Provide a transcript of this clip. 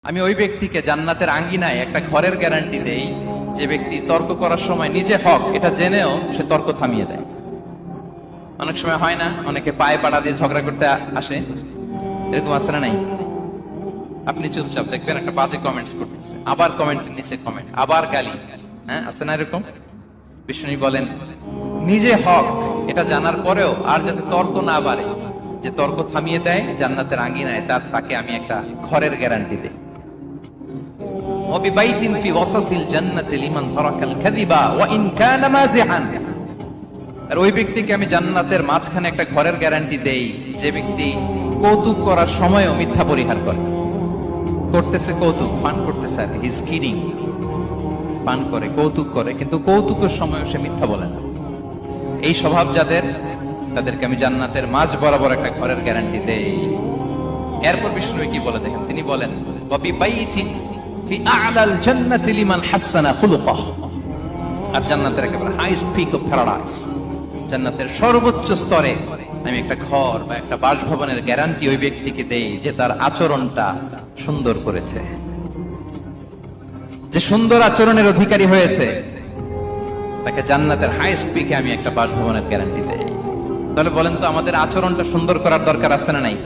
আমি ওই ব্যক্তিকে জান্নাতের আঙ্গিনায় একটা ঘরের গ্যারান্টি দেই যে ব্যক্তি তর্ক করার সময় নিজে হক এটা জেনেও সে তর্ক থামিয়ে দেয়। অনেক সময় হয় না, অনেকে পায়ে পাড়া দিয়ে ঝগড়া করতে আসে, এরকম আছে না নাই? আপনি চুপচাপ দেখবেন একটা বাজে কমেন্টস করতেছে, আবার কমেন্টের নিচে কমেন্ট, আবার গালি, হ্যাঁ আছে না এরকম? বিষ্ণু বলেন নিজে হক এটা জানার পরেও আর যাতে তর্ক না বাড়ে, যে তর্ক থামিয়ে দেয় জান্নাতের আঙ্গিনায় তাকে আমি একটা ঘরের গ্যারান্টি দেই। وببيت في وسط الجنة لمن ترك الكذب وإن كان مازحا। আর ওই ব্যক্তিকে আমি জান্নাতের মাঝখানে একটা ঘরের গ্যারান্টি দেই যে ব্যক্তি কৌতুক করার সময়ও মিথ্যা পরিহার করে। করতেছে কৌতুক, ফান করতেছে, আর হি ইজ কিডিং, ফান করে, কৌতুক করে, কিন্তু কৌতুকের সময়ও সে মিথ্যা বলে না। এই স্বভাব যাদের, তাদেরকে আমি জান্নাতের মাঝ বরাবর একটা ঘরের গ্যারান্টি দেই। এরপর বিষ্ণু কি বলে দেখেন, তিনি বলেন وببيت في أعلى الجنة لمن حسن خلقه। আর জান্নাতের একেবারে হাইস্ট পিক অফ প্যারাডাইস, জান্নাতের সর্বোচ্চ স্তরে আমি একটা ঘর বা একটা বাসভবনের গ্যারান্টি ওই ব্যক্তিকে দেই যে তার আচরণটা সুন্দর করেছে, যে সুন্দর আচরণের অধিকারী হয়েছে, তাকে জান্নাতের হাইস্ট পিকে আমি একটা বাসভবনের গ্যারান্টি দেই। তাহলে বলেন তো আমাদের আচরণটা সুন্দর করার দরকার আছে না নাই?